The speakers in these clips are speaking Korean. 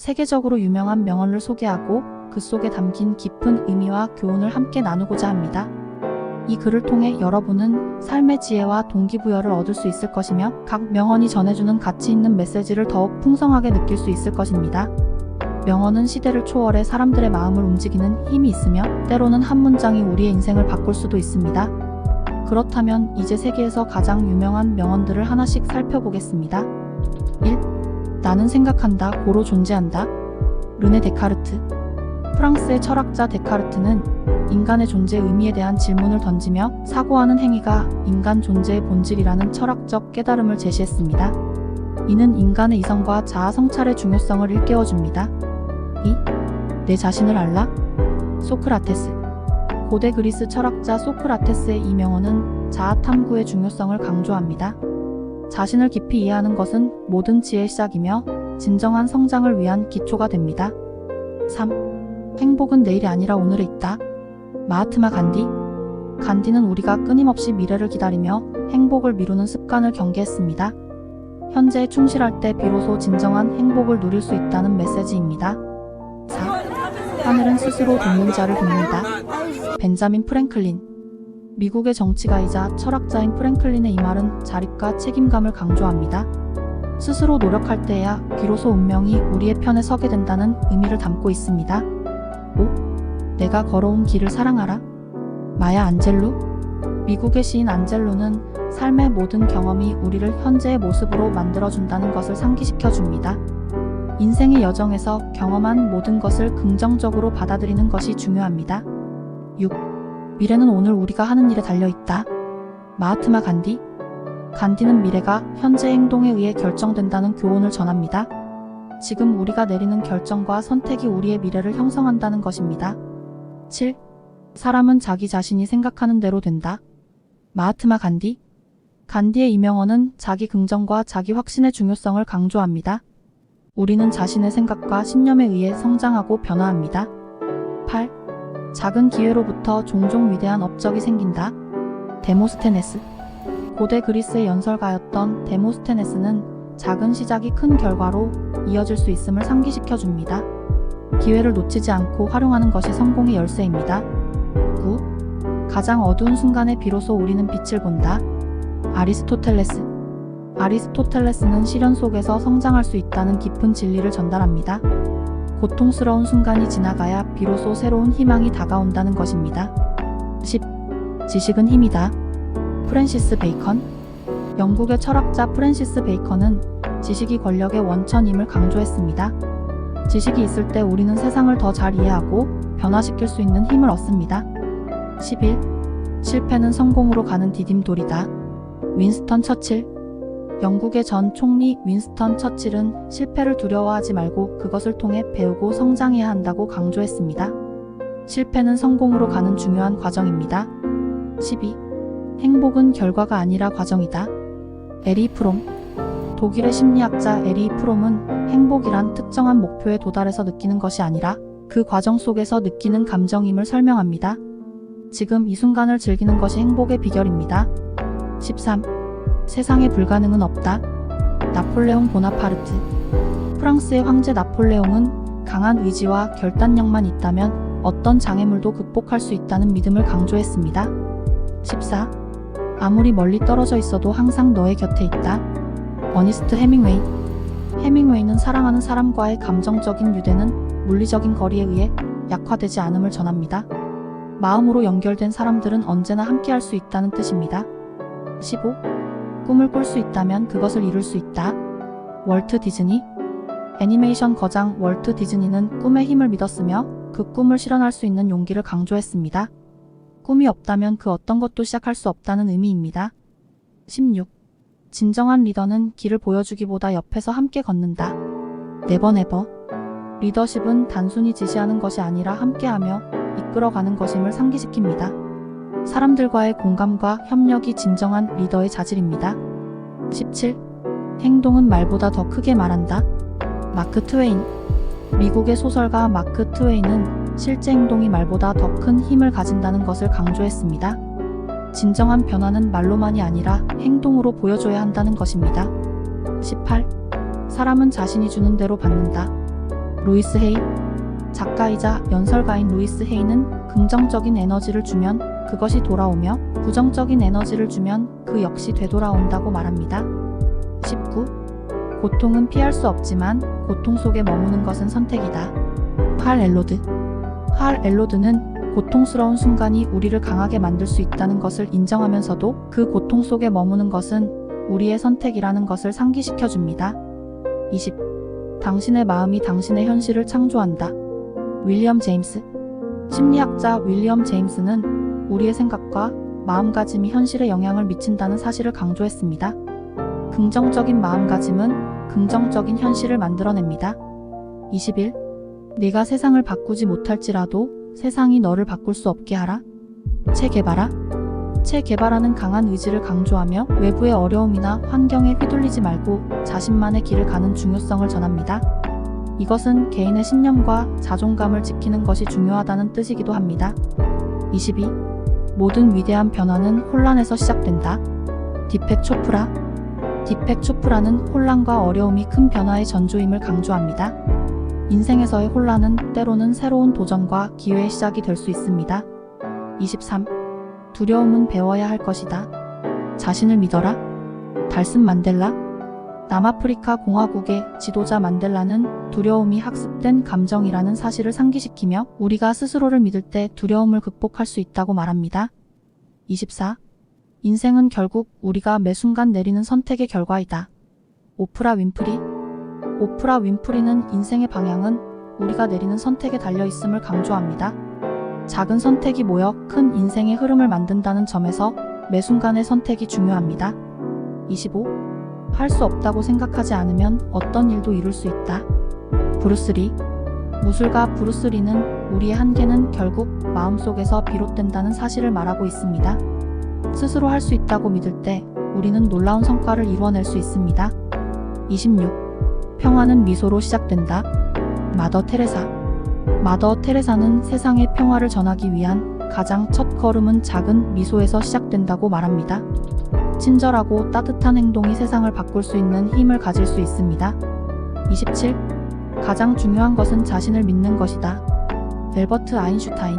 세계적으로 유명한 명언을 소개하고 그 속에 담긴 깊은 의미와 교훈을 함께 나누고자 합니다. 이 글을 통해 여러분은 삶의 지혜와 동기부여를 얻을 수 있을 것이며 각 명언이 전해주는 가치 있는 메시지를 더욱 풍성하게 느낄 수 있을 것입니다. 명언은 시대를 초월해 사람들의 마음을 움직이는 힘이 있으며 때로는 한 문장이 우리의 인생을 바꿀 수도 있습니다. 그렇다면 이제 세계에서 가장 유명한 명언들을 하나씩 살펴보겠습니다. 1. 나는 생각한다, 고로 존재한다. 르네 데카르트. 프랑스의 철학자 데카르트는 인간의 존재 의미에 대한 질문을 던지며 사고하는 행위가 인간 존재의 본질이라는 철학적 깨달음을 제시했습니다. 이는 인간의 이성과 자아 성찰의 중요성을 일깨워줍니다. 2. 내 자신을 알라? 소크라테스. 고대 그리스 철학자 소크라테스의 이 명언은 자아 탐구의 중요성을 강조합니다. 자신을 깊이 이해하는 것은 모든 지혜의 시작이며 진정한 성장을 위한 기초가 됩니다. 3. 행복은 내일이 아니라 오늘에 있다. 마하트마 간디. 간디는 우리가 끊임없이 미래를 기다리며 행복을 미루는 습관을 경계했습니다. 현재에 충실할 때 비로소 진정한 행복을 누릴 수 있다는 메시지입니다. 4. 하늘은 스스로 돕는 자를 돕는다. 벤자민 프랭클린. 미국의 정치가이자 철학자인 프랭클린의 이 말은 자립과 책임감을 강조합니다. 스스로 노력할 때야 비로소 운명이 우리의 편에 서게 된다는 의미를 담고 있습니다. 5. 내가 걸어온 길을 사랑하라. 마야 안젤루. 미국의 시인 안젤루는 삶의 모든 경험이 우리를 현재의 모습으로 만들어준다는 것을 상기시켜줍니다. 인생의 여정에서 경험한 모든 것을 긍정적으로 받아들이는 것이 중요합니다. 6. 미래는 오늘 우리가 하는 일에 달려있다. 마하트마 간디. 간디는 미래가 현재의 행동에 의해 결정된다는 교훈을 전합니다. 지금 우리가 내리는 결정과 선택이 우리의 미래를 형성한다는 것입니다. 7. 사람은 자기 자신이 생각하는 대로 된다. 마하트마 간디. 간디의 이 명언은 자기 긍정과 자기 확신의 중요성을 강조합니다. 우리는 자신의 생각과 신념에 의해 성장하고 변화합니다. 8. 작은 기회로부터 종종 위대한 업적이 생긴다. 데모스테네스. 고대 그리스의 연설가였던 데모스테네스는 작은 시작이 큰 결과로 이어질 수 있음을 상기시켜줍니다. 기회를 놓치지 않고 활용하는 것이 성공의 열쇠입니다. 9. 가장 어두운 순간에 비로소 우리는 빛을 본다. 아리스토텔레스. 아리스토텔레스는 시련 속에서 성장할 수 있다는 깊은 진리를 전달합니다. 고통스러운 순간이 지나가야 비로소 새로운 희망이 다가온다는 것입니다. 10. 지식은 힘이다. 프랜시스 베이컨. 영국의 철학자 프랜시스 베이컨은 지식이 권력의 원천임을 강조했습니다. 지식이 있을 때 우리는 세상을 더 잘 이해하고 변화시킬 수 있는 힘을 얻습니다. 11. 실패는 성공으로 가는 디딤돌이다. 윈스턴 처칠. 영국의 전 총리 윈스턴 처칠은 실패를 두려워하지 말고 그것을 통해 배우고 성장해야 한다고 강조했습니다. 실패는 성공으로 가는 중요한 과정입니다. 12. 행복은 결과가 아니라 과정이다. 에리 프롬. 독일의 심리학자 에리 프롬은 행복이란 특정한 목표에 도달해서 느끼는 것이 아니라 그 과정 속에서 느끼는 감정임을 설명합니다. 지금 이 순간을 즐기는 것이 행복의 비결입니다. 13. 세상에 불가능은 없다. 나폴레옹 보나파르트. 프랑스의 황제 나폴레옹은 강한 의지와 결단력만 있다면 어떤 장애물도 극복할 수 있다는 믿음을 강조했습니다. 14. 아무리 멀리 떨어져 있어도 항상 너의 곁에 있다. 어니스트 헤밍웨이. 헤밍웨이는 사랑하는 사람과의 감정적인 유대는 물리적인 거리에 의해 약화되지 않음을 전합니다. 마음으로 연결된 사람들은 언제나 함께할 수 있다는 뜻입니다. 15. 꿈을 꿀 수 있다면 그것을 이룰 수 있다. 월트 디즈니. 애니메이션 거장 월트 디즈니는 꿈의 힘을 믿었으며 그 꿈을 실현할 수 있는 용기를 강조했습니다. 꿈이 없다면 그 어떤 것도 시작할 수 없다는 의미입니다. 16. 진정한 리더는 길을 보여주기보다 옆에서 함께 걷는다. 네버 네버. 리더십은 단순히 지시하는 것이 아니라 함께하며 이끌어가는 것임을 상기시킵니다. 사람들과의 공감과 협력이 진정한 리더의 자질입니다. 17. 행동은 말보다 더 크게 말한다. 마크 트웨인. 미국의 소설가 마크 트웨인은 실제 행동이 말보다 더 큰 힘을 가진다는 것을 강조했습니다. 진정한 변화는 말로만이 아니라 행동으로 보여줘야 한다는 것입니다. 18. 사람은 자신이 주는 대로 받는다. 루이스 헤이. 작가이자 연설가인 루이스 헤이는 긍정적인 에너지를 주면 그것이 돌아오며 부정적인 에너지를 주면 그 역시 되돌아온다고 말합니다. 19. 고통은 피할 수 없지만 고통 속에 머무는 것은 선택이다. 팔 엘로드. 팔 엘로드는 고통스러운 순간이 우리를 강하게 만들 수 있다는 것을 인정하면서도 그 고통 속에 머무는 것은 우리의 선택이라는 것을 상기시켜 줍니다. 20. 당신의 마음이 당신의 현실을 창조한다. 윌리엄 제임스. 심리학자 윌리엄 제임스는 우리의 생각과 마음가짐이 현실에 영향을 미친다는 사실을 강조했습니다. 긍정적인 마음가짐은 긍정적인 현실을 만들어냅니다. 21. 네가 세상을 바꾸지 못할지라도 세상이 너를 바꿀 수 없게 하라. 체 게바라. 체 게바라는 강한 의지를 강조하며 외부의 어려움이나 환경에 휘둘리지 말고 자신만의 길을 가는 중요성을 전합니다. 이것은 개인의 신념과 자존감을 지키는 것이 중요하다는 뜻이기도 합니다. 22. 모든 위대한 변화는 혼란에서 시작된다. 디펙 초프라. 디펙 초프라는 혼란과 어려움이 큰 변화의 전조임을 강조합니다. 인생에서의 혼란은 때로는 새로운 도전과 기회의 시작이 될 수 있습니다. 23. 두려움은 배워야 할 것이다. 자신을 믿어라. 달슨 만델라. 남아프리카 공화국의 지도자 만델라는 두려움이 학습된 감정이라는 사실을 상기시키며 우리가 스스로를 믿을 때 두려움을 극복할 수 있다고 말합니다. 24. 인생은 결국 우리가 매 순간 내리는 선택의 결과이다. 오프라 윈프리. 오프라 윈프리는 인생의 방향은 우리가 내리는 선택에 달려 있음을 강조합니다. 작은 선택이 모여 큰 인생의 흐름을 만든다는 점에서 매 순간의 선택이 중요합니다. 25. 할 수 없다고 생각하지 않으면 어떤 일도 이룰 수 있다. 브루스리. 무술가 브루스리는 우리의 한계는 결국 마음속에서 비롯된다는 사실을 말하고 있습니다. 스스로 할 수 있다고 믿을 때 우리는 놀라운 성과를 이루어낼 수 있습니다. 26. 평화는 미소로 시작된다. 마더 테레사. 마더 테레사는 세상의 평화를 전하기 위한 가장 첫 걸음은 작은 미소에서 시작된다고 말합니다. 친절하고 따뜻한 행동이 세상을 바꿀 수 있는 힘을 가질 수 있습니다. 27. 가장 중요한 것은 자신을 믿는 것이다. 앨버트 아인슈타인.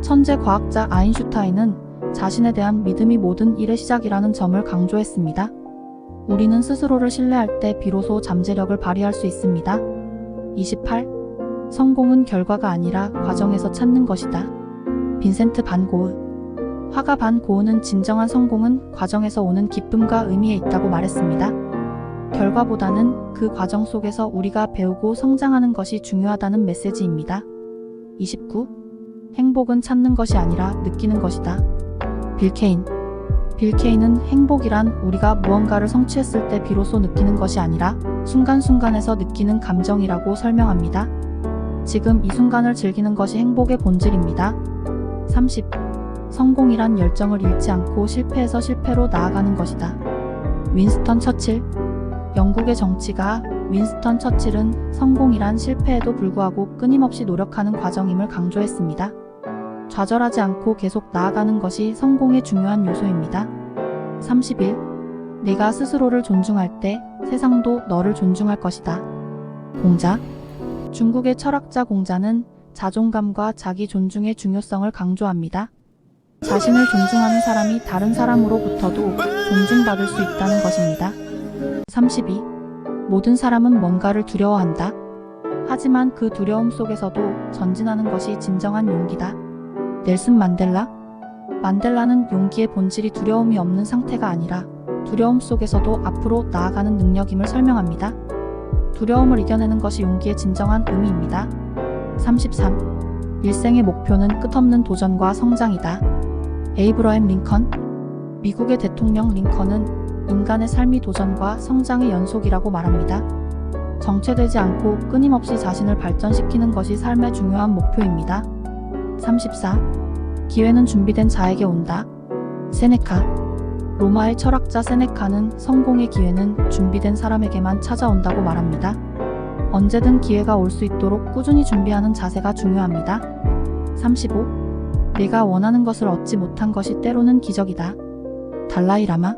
천재 과학자 아인슈타인은 자신에 대한 믿음이 모든 일의 시작이라는 점을 강조했습니다. 우리는 스스로를 신뢰할 때 비로소 잠재력을 발휘할 수 있습니다. 28. 성공은 결과가 아니라 과정에서 찾는 것이다. 빈센트 반 고흐. 화가 반 고흐는 진정한 성공은 과정에서 오는 기쁨과 의미에 있다고 말했습니다. 결과보다는 그 과정 속에서 우리가 배우고 성장하는 것이 중요하다는 메시지입니다. 29. 행복은 찾는 것이 아니라 느끼는 것이다. 빌 케인. 빌 케인은 행복이란 우리가 무언가를 성취했을 때 비로소 느끼는 것이 아니라 순간순간에서 느끼는 감정이라고 설명합니다. 지금 이 순간을 즐기는 것이 행복의 본질입니다. 30. 성공이란 열정을 잃지 않고 실패에서 실패로 나아가는 것이다. 윈스턴 처칠. 영국의 정치가 윈스턴 처칠은 성공이란 실패에도 불구하고 끊임없이 노력하는 과정임을 강조했습니다. 좌절하지 않고 계속 나아가는 것이 성공의 중요한 요소입니다. 31. 네가 스스로를 존중할 때 세상도 너를 존중할 것이다. 공자. 중국의 철학자 공자는 자존감과 자기 존중의 중요성을 강조합니다. 자신을 존중하는 사람이 다른 사람으로부터도 존중받을 수 있다는 것입니다. 32. 모든 사람은 뭔가를 두려워한다. 하지만 그 두려움 속에서도 전진하는 것이 진정한 용기다. 넬슨 만델라. 만델라는 용기의 본질이 두려움이 없는 상태가 아니라 두려움 속에서도 앞으로 나아가는 능력임을 설명합니다. 두려움을 이겨내는 것이 용기의 진정한 의미입니다. 33. 일생의 목표는 끝없는 도전과 성장이다. 에이브러햄 링컨. 미국의 대통령 링컨은 인간의 삶이 도전과 성장의 연속이라고 말합니다. 정체되지 않고 끊임없이 자신을 발전시키는 것이 삶의 중요한 목표입니다. 34. 기회는 준비된 자에게 온다. 세네카. 로마의 철학자 세네카는 성공의 기회는 준비된 사람에게만 찾아온다고 말합니다. 언제든 기회가 올 수 있도록 꾸준히 준비하는 자세가 중요합니다. 35. 내가 원하는 것을 얻지 못한 것이 때로는 기적이다. 달라이 라마.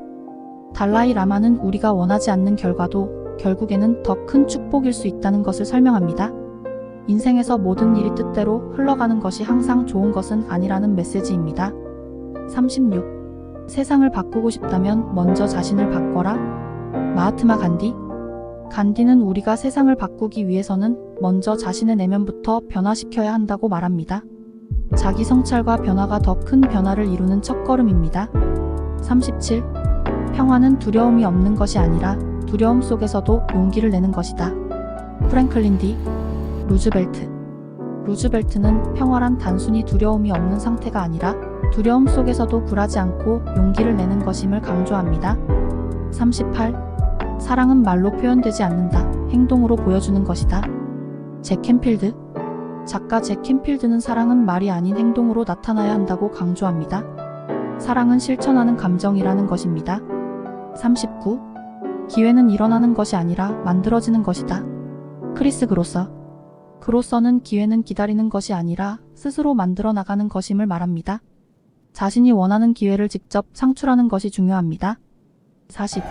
달라이 라마는 우리가 원하지 않는 결과도 결국에는 더 큰 축복일 수 있다는 것을 설명합니다. 인생에서 모든 일이 뜻대로 흘러가는 것이 항상 좋은 것은 아니라는 메시지입니다. 36. 세상을 바꾸고 싶다면 먼저 자신을 바꿔라. 마하트마 간디. 간디는 우리가 세상을 바꾸기 위해서는 먼저 자신의 내면부터 변화시켜야 한다고 말합니다. 자기 성찰과 변화가 더 큰 변화를 이루는 첫걸음입니다. 37. 평화는 두려움이 없는 것이 아니라 두려움 속에서도 용기를 내는 것이다. 프랭클린 D. 루즈벨트. 루즈벨트는 평화란 단순히 두려움이 없는 상태가 아니라 두려움 속에서도 굴하지 않고 용기를 내는 것임을 강조합니다. 38. 사랑은 말로 표현되지 않는다. 행동으로 보여주는 것이다. 잭 캔필드. 작가 잭 캔필드는 사랑은 말이 아닌 행동으로 나타나야 한다고 강조합니다. 사랑은 실천하는 감정이라는 것입니다. 39. 기회는 일어나는 것이 아니라 만들어지는 것이다. 크리스 그로서. 그로서는 기회는 기다리는 것이 아니라 스스로 만들어 나가는 것임을 말합니다. 자신이 원하는 기회를 직접 창출하는 것이 중요합니다. 40.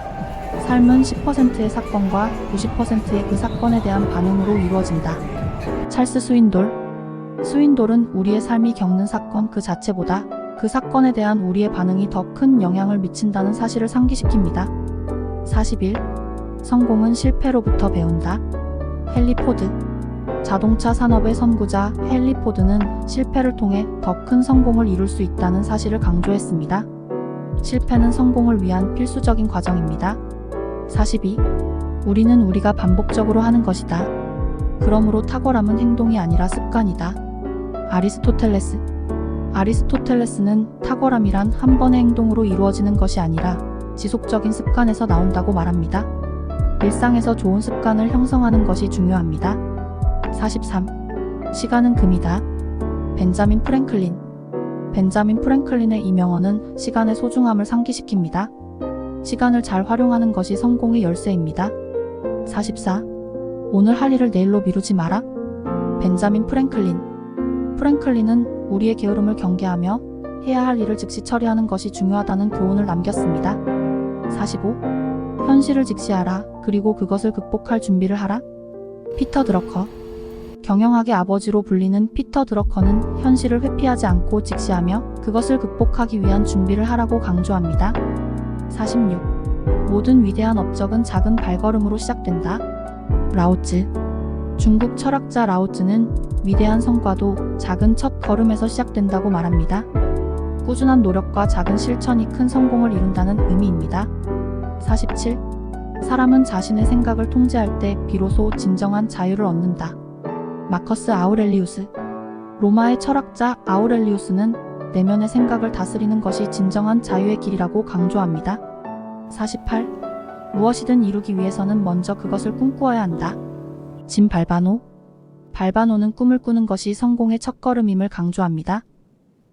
삶은 10%의 사건과 90%의 그 사건에 대한 반응으로 이루어진다. 찰스 스윈돌. 스윈돌은 우리의 삶이 겪는 사건 그 자체보다 그 사건에 대한 우리의 반응이 더 큰 영향을 미친다는 사실을 상기시킵니다. 41. 성공은 실패로부터 배운다. 헨리 포드. 자동차 산업의 선구자 헨리 포드는 실패를 통해 더 큰 성공을 이룰 수 있다는 사실을 강조했습니다. 실패는 성공을 위한 필수적인 과정입니다. 42. 우리는 우리가 반복적으로 하는 것이다. 그러므로 탁월함은 행동이 아니라 습관이다. 아리스토텔레스. 아리스토텔레스는 탁월함이란 한 번의 행동으로 이루어지는 것이 아니라 지속적인 습관에서 나온다고 말합니다. 일상에서 좋은 습관을 형성하는 것이 중요합니다. 43. 시간은 금이다. 벤자민 프랭클린. 벤자민 프랭클린의 이 명언은 시간의 소중함을 상기시킵니다. 시간을 잘 활용하는 것이 성공의 열쇠입니다. 44. 오늘 할 일을 내일로 미루지 마라. 벤자민 프랭클린. 프랭클린은 우리의 게으름을 경계하며 해야 할 일을 즉시 처리하는 것이 중요하다는 교훈을 남겼습니다. 45. 현실을 직시하라. 그리고 그것을 극복할 준비를 하라. 피터 드러커. 경영학의 아버지로 불리는 피터 드러커는 현실을 회피하지 않고 직시하며 그것을 극복하기 위한 준비를 하라고 강조합니다. 46. 모든 위대한 업적은 작은 발걸음으로 시작된다. 라오즈. 중국 철학자 라오즈는 위대한 성과도 작은 첫 걸음에서 시작된다고 말합니다. 꾸준한 노력과 작은 실천이 큰 성공을 이룬다는 의미입니다. 47. 사람은 자신의 생각을 통제할 때 비로소 진정한 자유를 얻는다. 마커스 아우렐리우스. 로마의 철학자 아우렐리우스는 내면의 생각을 다스리는 것이 진정한 자유의 길이라고 강조합니다. 48. 무엇이든 이루기 위해서는 먼저 그것을 꿈꾸어야 한다. 짐 발바노. 발바노는 꿈을 꾸는 것이 성공의 첫걸음임을 강조합니다.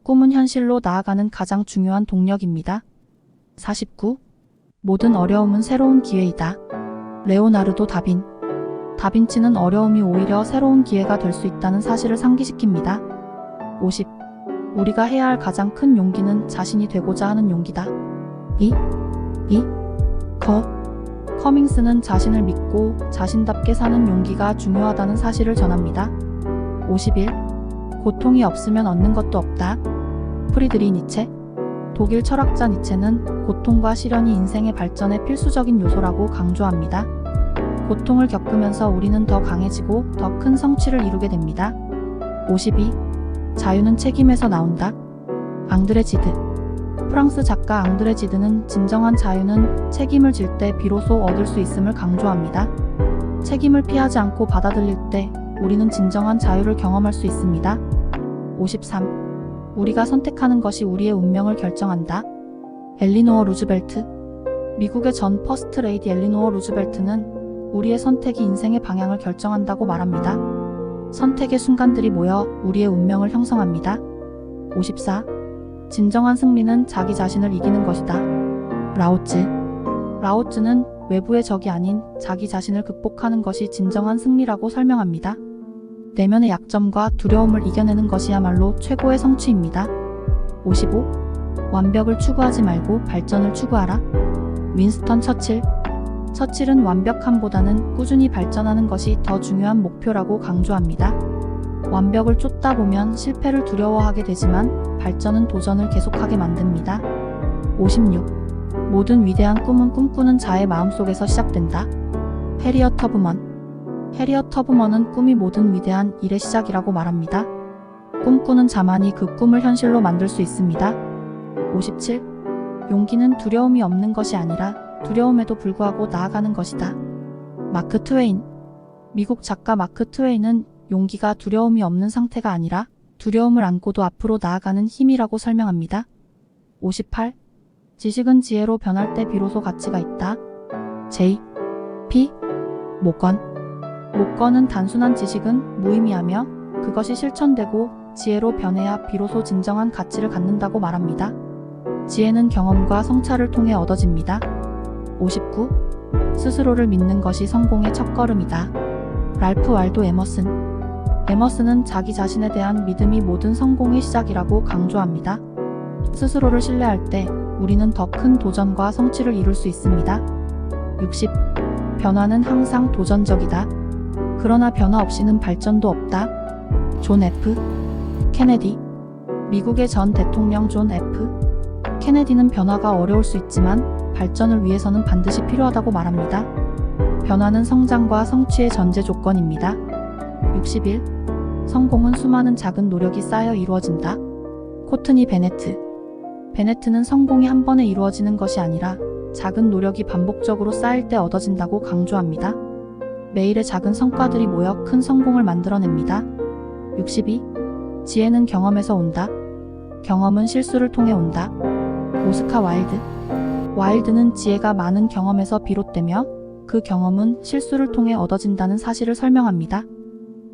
꿈은 현실로 나아가는 가장 중요한 동력입니다. 49. 모든 어려움은 새로운 기회이다. 레오나르도 다빈. 다빈치는 어려움이 오히려 새로운 기회가 될 수 있다는 사실을 상기시킵니다. 50. 우리가 해야 할 가장 큰 용기는 자신이 되고자 하는 용기다. 커밍스는 자신을 믿고 자신답게 사는 용기가 중요하다는 사실을 전합니다. 51. 고통이 없으면 얻는 것도 없다. 프리드리 니체. 독일 철학자 니체는 고통과 시련이 인생의 발전의 필수적인 요소라고 강조합니다. 고통을 겪으면서 우리는 더 강해지고 더 큰 성취를 이루게 됩니다. 52. 자유는 책임에서 나온다. 앙드레 지드. 프랑스 작가 앙드레 지드는 진정한 자유는 책임을 질 때 비로소 얻을 수 있음을 강조합니다. 책임을 피하지 않고 받아들일 때 우리는 진정한 자유를 경험할 수 있습니다. 53. 우리가 선택하는 것이 우리의 운명을 결정한다. 엘리노어 루즈벨트. 미국의 전 퍼스트 레이디 엘리노어 루즈벨트는 우리의 선택이 인생의 방향을 결정한다고 말합니다. 선택의 순간들이 모여 우리의 운명을 형성합니다. 54. 진정한 승리는 자기 자신을 이기는 것이다. 라오즈. 라오즈는 외부의 적이 아닌 자기 자신을 극복하는 것이 진정한 승리라고 설명합니다. 내면의 약점과 두려움을 이겨내는 것이야말로 최고의 성취입니다. 55. 완벽을 추구하지 말고 발전을 추구하라. 윈스턴 처칠. 처칠은 완벽함보다는 꾸준히 발전하는 것이 더 중요한 목표라고 강조합니다. 완벽을 쫓다 보면 실패를 두려워하게 되지만 발전은 도전을 계속하게 만듭니다. 56. 모든 위대한 꿈은 꿈꾸는 자의 마음속에서 시작된다. 해리엇 터브먼. 해리엇 터브먼은 꿈이 모든 위대한 일의 시작이라고 말합니다. 꿈꾸는 자만이 그 꿈을 현실로 만들 수 있습니다. 57. 용기는 두려움이 없는 것이 아니라 두려움에도 불구하고 나아가는 것이다. 마크 트웨인. 미국 작가 마크 트웨인은 용기가 두려움이 없는 상태가 아니라 두려움을 안고도 앞으로 나아가는 힘이라고 설명합니다. 58. 지식은 지혜로 변할 때 비로소 가치가 있다. J. P. 모건. 모건은 단순한 지식은 무의미하며 그것이 실천되고 지혜로 변해야 비로소 진정한 가치를 갖는다고 말합니다. 지혜는 경험과 성찰을 통해 얻어집니다. 59. 스스로를 믿는 것이 성공의 첫걸음이다. 랄프 waldo 에머슨. 에머슨은 자기 자신에 대한 믿음이 모든 성공의 시작이라고 강조합니다. 스스로를 신뢰할 때 우리는 더 큰 도전과 성취를 이룰 수 있습니다. 60. 변화는 항상 도전적이다. 그러나 변화 없이는 발전도 없다. 존 F. 케네디. 미국의 전 대통령 존 F. 케네디는 변화가 어려울 수 있지만 발전을 위해서는 반드시 필요하다고 말합니다. 변화는 성장과 성취의 전제 조건입니다. 61. 성공은 수많은 작은 노력이 쌓여 이루어진다. 코트니 베네트. 베네트는 성공이 한 번에 이루어지는 것이 아니라 작은 노력이 반복적으로 쌓일 때 얻어진다고 강조합니다. 매일의 작은 성과들이 모여 큰 성공을 만들어냅니다. 62. 지혜는 경험에서 온다. 경험은 실수를 통해 온다. 오스카 와일드. 와일드는 지혜가 많은 경험에서 비롯되며 그 경험은 실수를 통해 얻어진다는 사실을 설명합니다.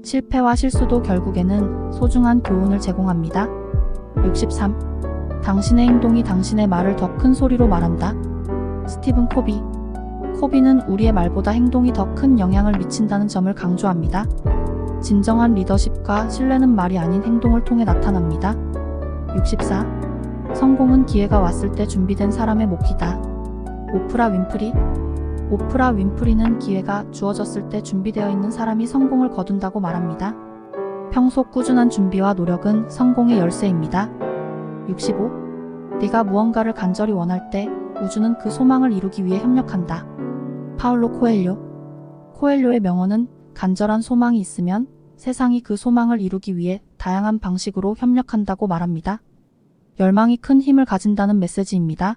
실패와 실수도 결국에는 소중한 교훈을 제공합니다. 63. 당신의 행동이 당신의 말을 더 큰 소리로 말한다. 스티븐 코비. 코비는 우리의 말보다 행동이 더 큰 영향을 미친다는 점을 강조합니다. 진정한 리더십과 신뢰는 말이 아닌 행동을 통해 나타납니다. 64. 성공은 기회가 왔을 때 준비된 사람의 몫이다. 오프라 윈프리. 오프라 윈프리는 기회가 주어졌을 때 준비되어 있는 사람이 성공을 거둔다고 말합니다. 평소 꾸준한 준비와 노력은 성공의 열쇠입니다. 65. 네가 무언가를 간절히 원할 때 우주는 그 소망을 이루기 위해 협력한다. 파울로 코엘료. 코엘료의 명언은 간절한 소망이 있으면 세상이 그 소망을 이루기 위해 다양한 방식으로 협력한다고 말합니다. 열망이 큰 힘을 가진다는 메시지입니다.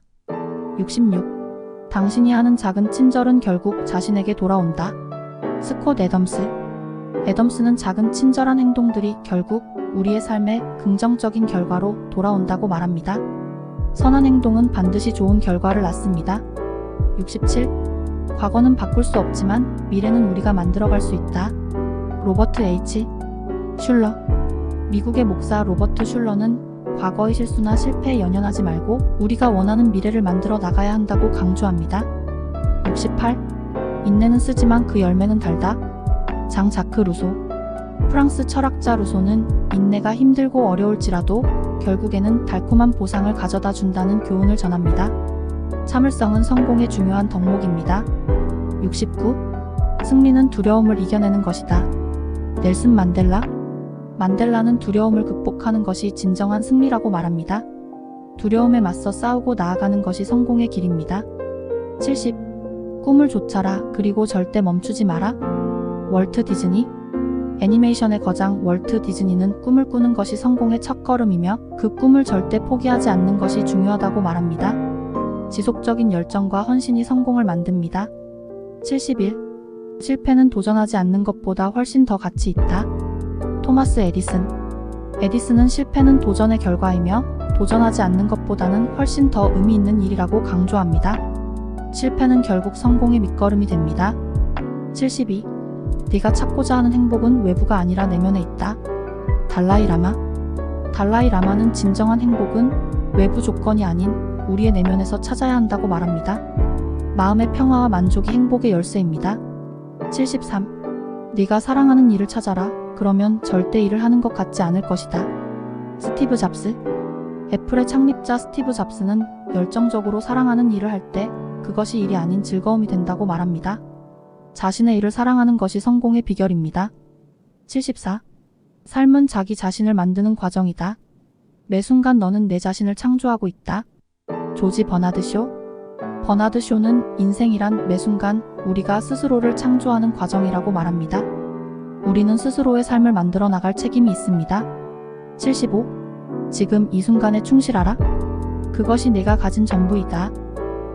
66. 당신이 하는 작은 친절은 결국 자신에게 돌아온다. 스콧 애덤스. 애덤스는 작은 친절한 행동들이 결국 우리의 삶에 긍정적인 결과로 돌아온다고 말합니다. 선한 행동은 반드시 좋은 결과를 낳습니다. 67. 과거는 바꿀 수 없지만 미래는 우리가 만들어갈 수 있다. 로버트 H. 슐러. 미국의 목사 로버트 슐러는 과거의 실수나 실패에 연연하지 말고 우리가 원하는 미래를 만들어 나가야 한다고 강조합니다. 68. 인내는 쓰지만 그 열매는 달다. 장 자크 루소. 프랑스 철학자 루소는 인내가 힘들고 어려울지라도 결국에는 달콤한 보상을 가져다 준다는 교훈을 전합니다. 참을성은 성공의 중요한 덕목입니다. 69. 승리는 두려움을 이겨내는 것이다. 넬슨 만델라. 만델라는 두려움을 극복하는 것이 진정한 승리라고 말합니다. 두려움에 맞서 싸우고 나아가는 것이 성공의 길입니다. 70. 꿈을 좇아라. 그리고 절대 멈추지 마라. 월트 디즈니. 애니메이션의 거장 월트 디즈니는 꿈을 꾸는 것이 성공의 첫걸음이며 그 꿈을 절대 포기하지 않는 것이 중요하다고 말합니다. 지속적인 열정과 헌신이 성공을 만듭니다. 71. 실패는 도전하지 않는 것보다 훨씬 더 가치 있다. 토마스 에디슨. 에디슨은 실패는 도전의 결과이며 도전하지 않는 것보다는 훨씬 더 의미 있는 일이라고 강조합니다. 실패는 결국 성공의 밑거름이 됩니다. 72. 네가 찾고자 하는 행복은 외부가 아니라 내면에 있다. 달라이 라마. 달라이 라마는 진정한 행복은 외부 조건이 아닌 우리의 내면에서 찾아야 한다고 말합니다. 마음의 평화와 만족이 행복의 열쇠입니다. 73. 네가 사랑하는 일을 찾아라. 그러면 절대 일을 하는 것 같지 않을 것이다. 스티브 잡스. 애플의 창립자 스티브 잡스는 열정적으로 사랑하는 일을 할 때 그것이 일이 아닌 즐거움이 된다고 말합니다. 자신의 일을 사랑하는 것이 성공의 비결입니다. 74. 삶은 자기 자신을 만드는 과정이다. 매 순간 너는 내 자신을 창조하고 있다. 조지 버나드 쇼? 버나드 쇼는 인생이란 매 순간 우리가 스스로를 창조하는 과정이라고 말합니다. 우리는 스스로의 삶을 만들어 나갈 책임이 있습니다. 75. 지금 이 순간에 충실하라. 그것이 내가 가진 전부이다.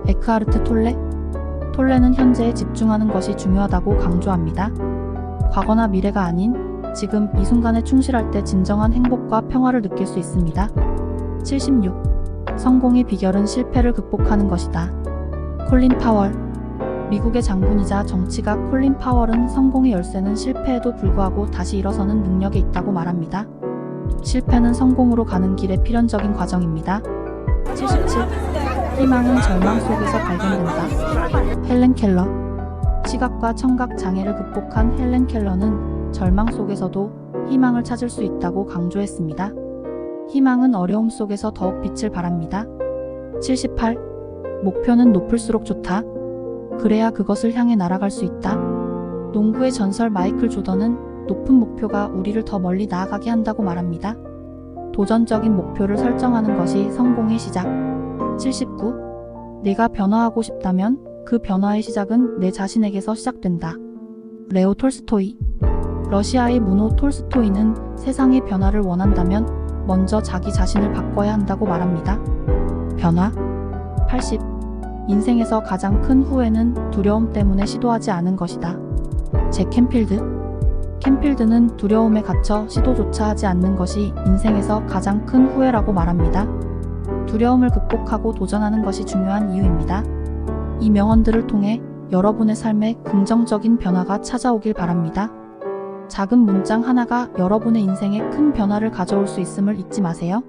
에크하르트 톨레? 톨레는 현재에 집중하는 것이 중요하다고 강조합니다. 과거나 미래가 아닌 지금 이 순간에 충실할 때 진정한 행복과 평화를 느낄 수 있습니다. 76. 성공의 비결은 실패를 극복하는 것이다. 콜린 파월. 미국의 장군이자 정치가 콜린 파월은 성공의 열쇠는 실패에도 불구하고 다시 일어서는 능력에 있다고 말합니다. 실패는 성공으로 가는 길의 필연적인 과정입니다. 77. 희망은 절망 속에서 발견된다. 헬렌 켈러. 시각과 청각 장애를 극복한 헬렌 켈러는 절망 속에서도 희망을 찾을 수 있다고 강조했습니다. 희망은 어려움 속에서 더욱 빛을 발합니다. 78. 목표는 높을수록 좋다. 그래야 그것을 향해 날아갈 수 있다. 농구의 전설 마이클 조던은 높은 목표가 우리를 더 멀리 나아가게 한다고 말합니다. 도전적인 목표를 설정하는 것이 성공의 시작. 79. 내가 변화하고 싶다면 그 변화의 시작은 내 자신에게서 시작된다. 레오 톨스토이. 러시아의 문호 톨스토이는 세상의 변화를 원한다면 먼저 자기 자신을 바꿔야 한다고 말합니다. 변화. 80. 인생에서 가장 큰 후회는 두려움 때문에 시도하지 않은 것이다. 잭 캔필드. 캔필드는 두려움에 갇혀 시도조차 하지 않는 것이 인생에서 가장 큰 후회라고 말합니다. 두려움을 극복하고 도전하는 것이 중요한 이유입니다. 이 명언들을 통해 여러분의 삶에 긍정적인 변화가 찾아오길 바랍니다. 작은 문장 하나가 여러분의 인생에 큰 변화를 가져올 수 있음을 잊지 마세요.